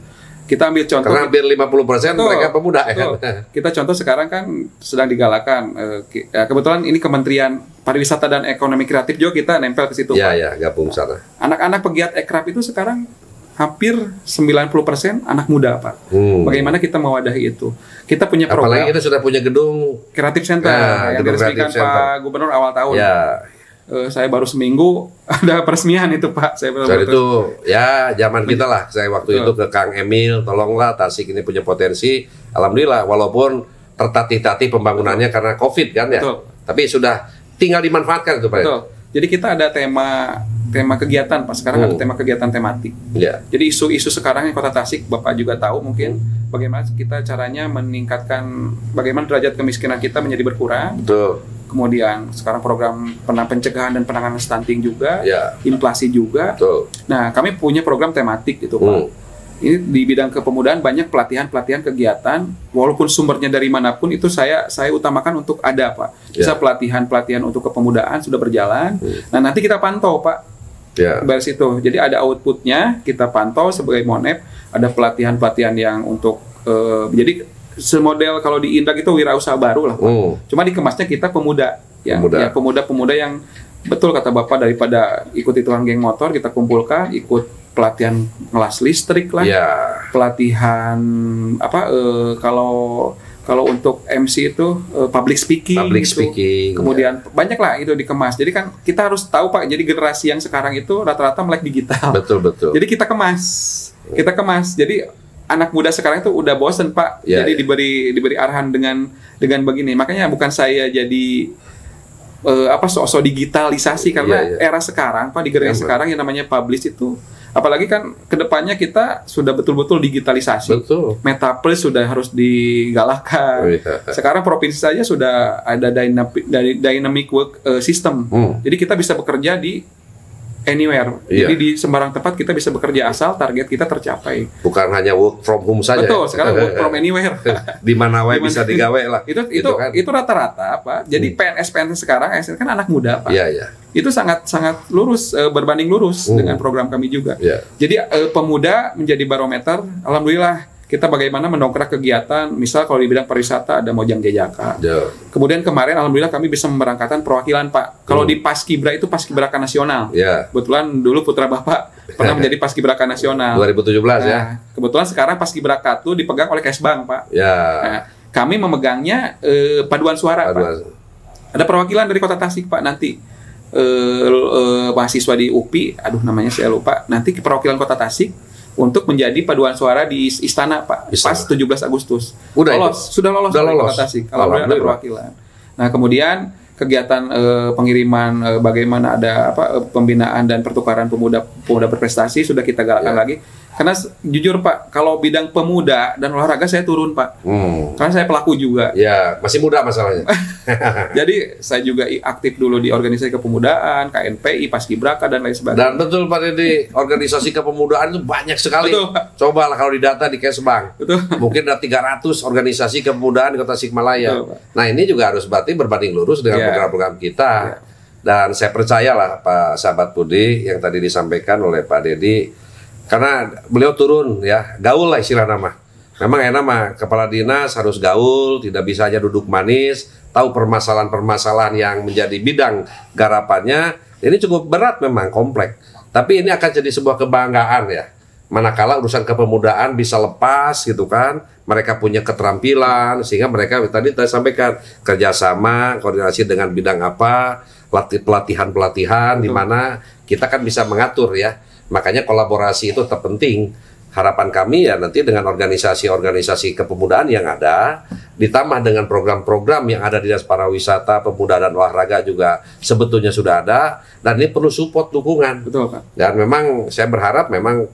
Kita ambil contoh. Karena hampir 50% mereka pemuda kan. Kita contoh sekarang kan sedang digalakan. Kebetulan ini Kementerian Pariwisata dan Ekonomi Kreatif juga kita nempel ke situ. Iya, gabung sana. Anak-anak pegiat ekraf itu sekarang hampir 90% anak muda Pak. Bagaimana kita mewadahi itu? Kita punya program. Apalagi kita sudah punya gedung Kreatif Center yang diresmikan Pak Gubernur awal tahun. Saya baru seminggu ada peresmian itu Pak. Jadi itu ya zaman kita lah. Saya waktu itu ke Kang Emil, tolonglah Tasik ini punya potensi. Alhamdulillah walaupun tertatih-tatih pembangunannya karena COVID kan ya. Tapi sudah tinggal dimanfaatkan itu Pak. Jadi kita ada tema kegiatan Pak. Sekarang ada tema kegiatan tematik. Jadi isu-isu sekarang yang Kota Tasik Bapak juga tahu mungkin bagaimana kita caranya meningkatkan bagaimana derajat kemiskinan kita menjadi berkurang. Kemudian sekarang program pencegahan dan penanganan stunting juga, inflasi juga. Nah, kami punya program tematik itu Pak. Ini di bidang kepemudaan banyak pelatihan kegiatan, walaupun sumbernya dari manapun itu saya utamakan untuk ada Pak. Bisa pelatihan untuk kepemudaan sudah berjalan. Nah, nanti kita pantau Pak. Baris itu. Jadi ada outputnya, kita pantau sebagai Monep, ada pelatihan yang untuk jadi semodel kalau di Indak itu wirausaha baru lah Pak. Cuma dikemasnya kita pemuda. Pemuda-pemuda yang betul kata Bapak, daripada ikut tukang geng motor kita kumpulkan, ikut pelatihan ngelas listrik lah. Pelatihan kalau untuk MC itu public speaking. Kemudian banyak lah itu dikemas. Jadi kan kita harus tahu Pak, jadi generasi yang sekarang itu rata-rata melek digital. Betul. Jadi kita kemas. Jadi anak muda sekarang itu udah bosen Pak. Jadi diberi arahan dengan begini. Makanya bukan saya jadi sok-sok digitalisasi karena era sekarang Pak, di generasi sekarang yang namanya publish itu, apalagi kan kedepannya kita sudah betul-betul digitalisasi. Metaverse sudah harus digalakkan. Sekarang provinsi saja sudah ada dynamic work system. Jadi kita bisa bekerja di anywhere. Jadi di sembarang tempat kita bisa bekerja asal target kita tercapai. Bukan hanya work from home saja. Betul, sekarang work from anywhere. Di mana wae bisa digawe lah. Itu rata-rata Pak. Jadi PNS sekarang kan anak muda Pak. Itu sangat lurus, berbanding lurus dengan program kami juga. Jadi pemuda menjadi barometer. Alhamdulillah kita bagaimana mendongkrak kegiatan, misal kalau di bidang pariwisata ada Mojang Jejaka. Kemudian kemarin alhamdulillah kami bisa memberangkatkan perwakilan Pak. Kalau di Paskibraka itu Paskibraka Nasional. Kebetulan dulu putra Bapak pernah menjadi Paskibraka Nasional 2017 ya. Kebetulan sekarang Paskibraka itu dipegang oleh Kesbang Pak. Nah, kami memegangnya paduan suara Pak. Ada perwakilan dari Kota Tasik Pak nanti. Mahasiswa di UPI, namanya saya lupa. Nanti perwakilan Kota Tasik untuk menjadi paduan suara di istana Pak. Pas 17 Agustus. Sudah lolos dari Kota Tasik. Alhamdulillah ada perwakilan. Nah, kemudian kegiatan pengiriman bagaimana ada pembinaan dan pertukaran pemuda berprestasi sudah kita galakkan lagi. Karena jujur Pak, kalau bidang pemuda dan olahraga saya turun Pak. Karena saya pelaku juga. Ya, masih muda masalahnya. Jadi saya juga aktif dulu di organisasi kepemudaan, KNPI, Paskibraka dan lain sebagainya. Dan betul Pak Dedi, organisasi kepemudaan itu banyak sekali. Betul, Pak. Cobalah kalau didata di Kesbang. Betul. Mungkin ada 300 organisasi kepemudaan di Kota Tasikmalaya. Betul, Pak. Nah, ini juga harus berarti berbanding lurus dengan program-program kita. Dan saya percayalah Pak Sahabat Budi yang tadi disampaikan oleh Pak Dedi, karena beliau turun ya, gaul lah istilah nama. Memang enak mah kepala dinas harus gaul, tidak bisa hanya duduk manis, tahu permasalahan-permasalahan yang menjadi bidang garapannya. Ini cukup berat memang, kompleks. Tapi ini akan jadi sebuah kebanggaan ya. Manakala urusan kepemudaan bisa lepas gitu kan, mereka punya keterampilan sehingga mereka tadi saya sampaikan kerjasama, koordinasi dengan bidang apa, pelatihan-pelatihan di mana kita kan bisa mengatur ya. Makanya kolaborasi itu terpenting. Harapan kami ya nanti dengan organisasi-organisasi kepemudaan yang ada, ditambah dengan program-program yang ada di Dinas Pariwisata, Pemuda dan Olahraga juga sebetulnya sudah ada, dan ini perlu support dukungan. Betul Pak. Dan memang saya berharap memang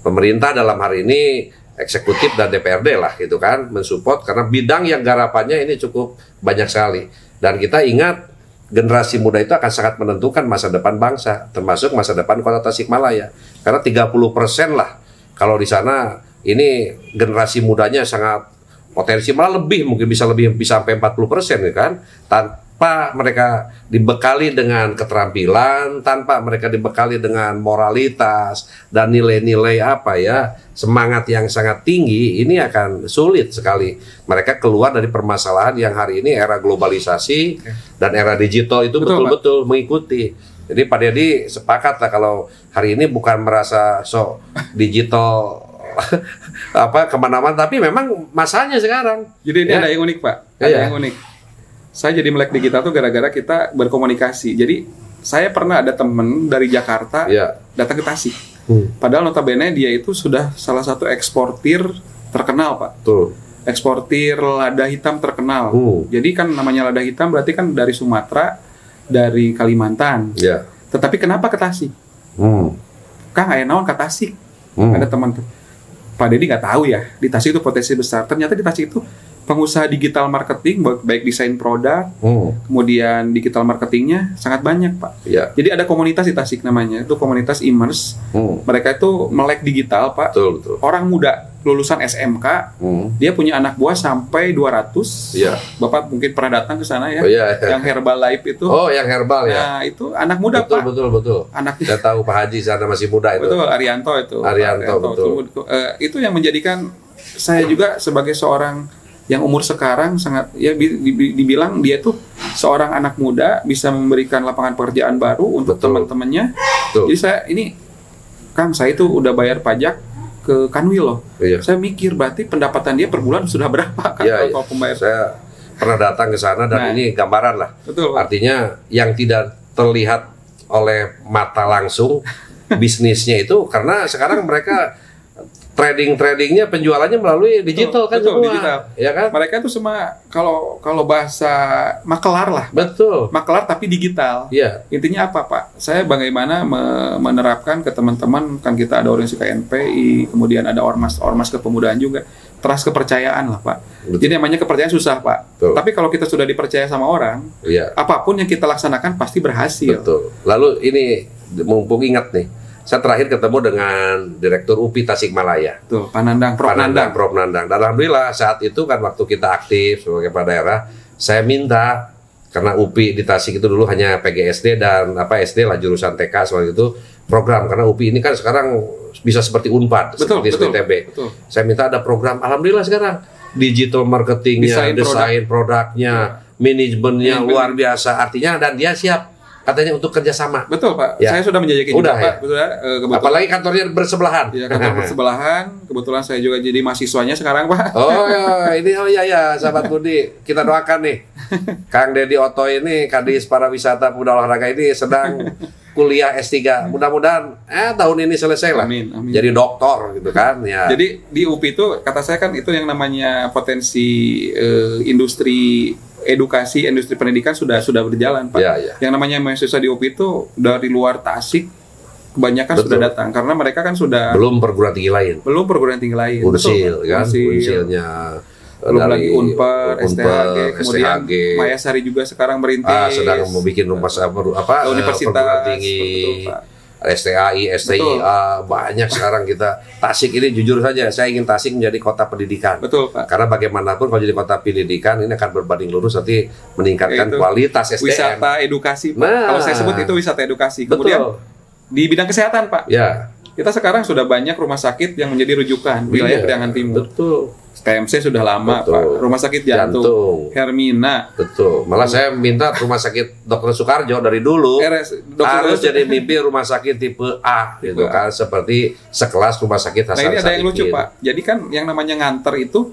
pemerintah dalam hari ini, eksekutif dan DPRD lah gitu kan, mensupport karena bidang yang garapannya ini cukup banyak sekali. Dan kita ingat generasi muda itu akan sangat menentukan masa depan bangsa, termasuk masa depan Kota Tasikmalaya. Karena 30% lah kalau di sana ini generasi mudanya sangat potensi, malah lebih, mungkin bisa sampai 40% ya kan. Tanpa mereka dibekali dengan keterampilan, tanpa mereka dibekali dengan moralitas dan nilai-nilai semangat yang sangat tinggi, ini akan sulit sekali mereka keluar dari permasalahan yang hari ini era globalisasi dan era digital itu betul-betul mengikuti. Jadi Pak Dedi sepakat lah kalau hari ini bukan merasa sok digital kemana-mana, tapi memang masanya sekarang. Jadi ini ada yang unik Pak, ada yang unik. Saya jadi melek digital tuh gara-gara kita berkomunikasi. Jadi saya pernah ada temen dari Jakarta datang ke Tasik. Padahal notabene dia itu sudah salah satu eksportir terkenal Pak. Eksportir lada hitam terkenal. Jadi kan namanya lada hitam berarti kan dari Sumatera, dari Kalimantan. Tetapi kenapa ke Tasik? Kang aya naon ke Tasik? Ada teman tuh. Pak Dedi nggak tahu ya, di Tasik itu potensi besar. Ternyata di Tasik itu pengusaha digital marketing, baik desain produk, kemudian digital marketingnya sangat banyak Pak. Jadi ada komunitas di Tasik namanya, itu komunitas Immerse. Mereka itu melek digital Pak. Betul. Orang muda lulusan SMK, dia punya anak buah sampai 200. Bapak mungkin pernah datang ke sana ya, yang Herbalife itu. Oh, yang herbal ya. Nah itu anak muda Pak. Betul. Saya tahu Pak Haji sana masih muda itu. Betul, Arianto itu. Betul. Itu yang menjadikan saya juga sebagai seorang yang umur sekarang sangat ya dibilang dia tuh seorang anak muda bisa memberikan lapangan pekerjaan baru untuk teman-temannya. Jadi saya itu udah bayar pajak ke Kanwil loh. Saya mikir berarti pendapatan dia per bulan sudah berapa kan kalau pembayar. Saya pernah datang ke sana dan ini gambaran lah. Betul. Artinya yang tidak terlihat oleh mata langsung bisnisnya itu karena sekarang mereka tradingnya penjualannya melalui digital kan semua. Digital. Ya kan? Mereka itu semua kalau bahasa makelar lah. Betul. Makelar tapi digital. Intinya apa Pak? Saya bagaimana menerapkan ke teman-teman, kan kita ada organisasi KNPI, kemudian ada ormas kepemudaan juga. Trust kepercayaan lah Pak. Jadi namanya kepercayaan susah Pak. Tapi kalau kita sudah dipercaya sama orang, apapun yang kita laksanakan pasti berhasil. Betul. Lalu ini mumpung ingat nih, saya terakhir ketemu dengan Direktur UPI Tasikmalaya. Tuh, Prof Nandang. Dan alhamdulillah saat itu kan waktu kita aktif sebagai kepala daerah, saya minta karena UPI di Tasik itu dulu hanya PGSD dan SD lah jurusan TK soal itu program, karena UPI ini kan sekarang bisa seperti Unpad, seperti SPTB. Saya minta ada program, alhamdulillah sekarang digital marketingnya, desain produknya, manajemennya luar biasa. Artinya dan dia siap katanya untuk kerjasama. Betul Pak, saya sudah menjajakin juga Pak. Apalagi kantornya bersebelahan. Kantor bersebelahan. Kebetulan saya juga jadi mahasiswanya sekarang Pak. Ini sahabat Budi, kita doakan nih Kang Dedi Oto ini Kadis Pariwisata Pemuda Olahraga ini sedang kuliah S3. Mudah-mudahan tahun ini selesai lah. Amin. Jadi doktor gitu kan ya. Jadi di UPI itu kata saya kan itu yang namanya potensi industri edukasi, industri pendidikan sudah berjalan Pak. Yang namanya mahasiswa di UPI itu dari luar Tasik kebanyakan sudah datang karena mereka kan sudah belum perguruan tinggi lain. Unsil kan, Unsilnya. Belum lagi Unpad, STHG, kemudian Mayasari juga sekarang merintis. Sedang mau bikin universitas perguruan tinggi. STAI, STIA, banyak sekarang kita. Tasik ini jujur saja, saya ingin Tasik menjadi kota pendidikan. Betul, Pak. Karena bagaimanapun kalau jadi kota pendidikan ini akan berbanding lurus nanti meningkatkan kualitas SDM. Wisata edukasi, Pak. Kalau saya sebut itu wisata edukasi. Kemudian di bidang kesehatan, Pak. Ya. Kita sekarang sudah banyak rumah sakit yang menjadi rujukan wilayah Priangan Timur. Betul. TMC sudah lama, Pak. Rumah sakit jantung. Hermina. Betul. Malah saya minta rumah sakit Dr. Soekarjo dari dulu harus jadi mimpi rumah sakit tipe A, gitu kan, seperti sekelas rumah sakit Hasan Sadikin. Nah, ini ada yang lucu, Pak. Jadi kan yang namanya nganter itu,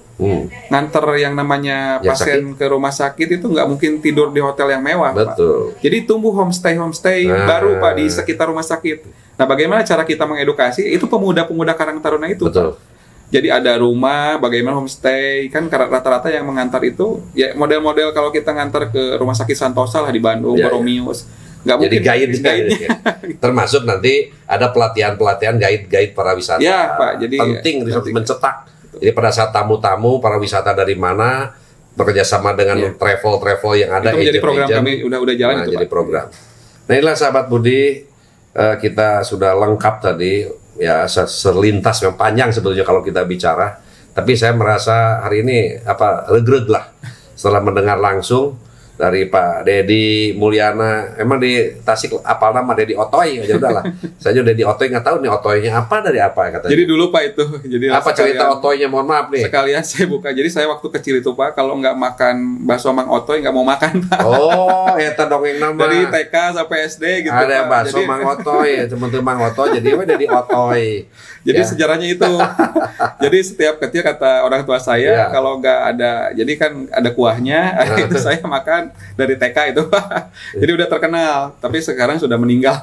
nganter yang namanya pasien ke rumah sakit itu nggak mungkin tidur di hotel yang mewah, betul. Pak. Jadi tumbuh homestay baru, Pak, di sekitar rumah sakit. Nah, bagaimana cara kita mengedukasi? Itu pemuda-pemuda Karang Taruna itu, betul. Pak. Jadi ada rumah, bagaimana homestay, kan rata-rata yang mengantar itu ya model-model kalau kita ngantar ke rumah sakit Santosa lah di Bandung, Boromius. Nggak mungkin guide-nya. Termasuk nanti ada pelatihan guide para wisata. Ya, Pak. Jadi penting mencetak. Jadi pada saat tamu-tamu para wisata dari mana bekerja sama dengan travel yang ada, itu menjadi program kami udah jalan itu, jadi Pak. program. Nah, inilah sahabat Budi, kita sudah lengkap tadi. Ya, selintas yang panjang sebetulnya kalau kita bicara, tapi saya merasa hari ini regreg lah setelah mendengar langsung dari Pak Dedi Mulyana. Emang di Tasik apal nama Dedi Otoy aja udahlah. Saya Dedi Otoy nggak tahu nih Otoynya apa dari apa katanya. Jadi dulu Pak itu. Jadi apa cerita Otoynya, mohon maaf nih. Sekalian saya buka. Jadi saya waktu kecil itu Pak, kalau nggak makan bakso Mang Otoy nggak mau makan, Pak. Oh, ya dongeng nama. Dari TK sampai SD gitu. Ada Pak. Bakso Mang Otoy, teman-teman Mang Otoy jadi Dedi Otoy. Jadi sejarahnya itu. Jadi setiap kecil kata orang tua saya kalau nggak ada, jadi kan ada kuahnya, itu saya makan dari TK itu, Pak. Jadi udah terkenal, tapi sekarang sudah meninggal.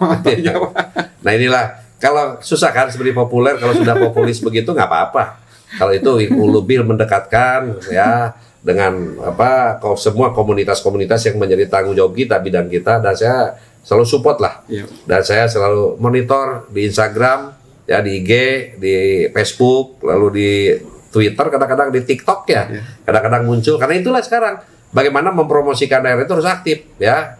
Nah, inilah kalau susah kan seperti populer, kalau sudah populis begitu nggak apa-apa. Kalau itu lebih mendekatkan ya dengan semua komunitas-komunitas yang menjadi tanggung jawab kita, bidang kita, dan saya selalu support lah. Dan saya selalu monitor di Instagram, ya di IG, di Facebook, lalu di Twitter, kadang-kadang di TikTok ya, kadang-kadang muncul. Karena itulah sekarang bagaimana mempromosikan daerah itu harus aktif ya.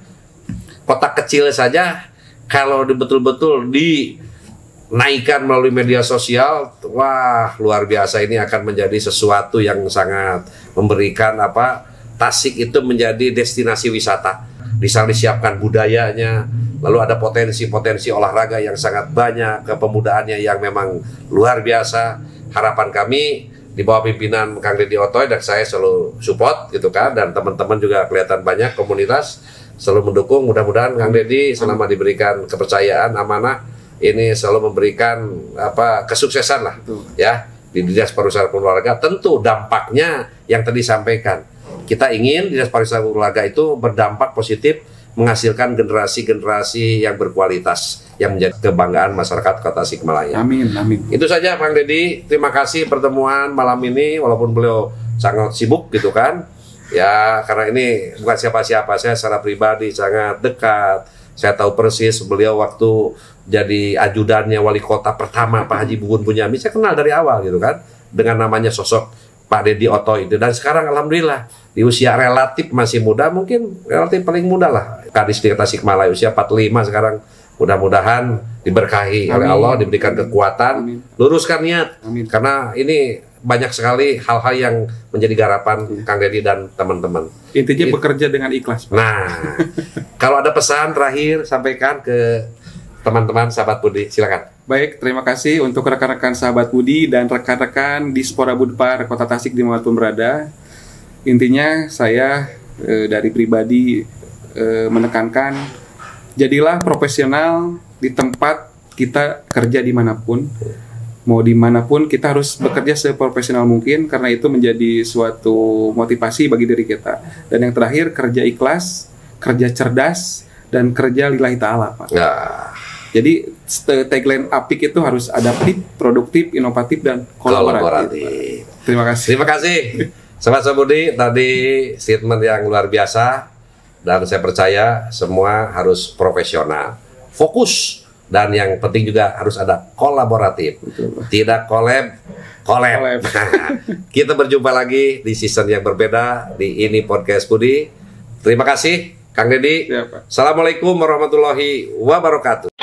Kota kecil saja kalau betul-betul dinaikkan melalui media sosial, wah luar biasa, ini akan menjadi sesuatu yang sangat memberikan Tasik itu menjadi destinasi wisata. Disiapkan budayanya, lalu ada potensi-potensi olahraga yang sangat banyak, kepemudaannya yang memang luar biasa. Harapan kami di bawah pimpinan Kang Dedi Otoy, dan saya selalu support gitu kan, dan teman-teman juga kelihatan banyak komunitas selalu mendukung. Mudah-mudahan Kang Dedi selama diberikan kepercayaan, amanah, ini selalu memberikan kesuksesan lah ya di Dinas Pariwisata Keluarga. Tentu dampaknya yang tadi disampaikan, kita ingin Dinas Pariwisata Keluarga itu berdampak positif, menghasilkan generasi-generasi yang berkualitas yang menjadi kebanggaan masyarakat Kota Tasikmalaya. Amin, amin. Itu saja Kang Dedi. Terima kasih pertemuan malam ini, walaupun beliau sangat sibuk gitu kan. Ya, karena ini bukan siapa-siapa, saya secara pribadi sangat dekat. Saya tahu persis beliau waktu jadi ajudannya wali kota pertama Pak Haji Bubun Bunyami, saya kenal dari awal gitu kan, dengan namanya sosok Pak Dedi Otoy itu. Dan sekarang alhamdulillah di usia relatif masih muda, mungkin relatif paling muda lah Kadis di Tasikmalaya, usia 45 sekarang. Mudah-mudahan diberkahi oleh Allah, diberikan kekuatan, luruskan niat. Amin. Karena ini banyak sekali hal-hal yang menjadi garapan Kang Dedi dan teman-teman. Intinya bekerja dengan ikhlas, Pak. Nah, kalau ada pesan terakhir sampaikan ke teman-teman sahabat Budi, silakan. Baik, terima kasih untuk rekan-rekan sahabat Budi dan rekan-rekan Dispora Budpar Kota Tasik dimanapun berada. Intinya saya dari pribadi menekankan, jadilah profesional di tempat kita kerja dimanapun. Mau dimanapun kita harus bekerja seprofesional mungkin, karena itu menjadi suatu motivasi bagi diri kita. Dan yang terakhir, kerja ikhlas, kerja cerdas, dan kerja lillahi ta'ala, Pak. Jadi tagline APIK itu harus adaptif, produktif, inovatif, dan kolaboratif. Terima kasih. Terima kasih. Sahabat Budi, tadi statement yang luar biasa, dan saya percaya semua harus profesional, fokus Dan yang penting juga harus ada kolaboratif. Betul. Tidak collab. Kita berjumpa lagi di season yang berbeda di Ini Podcast Budi. Terima kasih Kang Deddy. Ya, Pak. Assalamualaikum warahmatullahi wabarakatuh.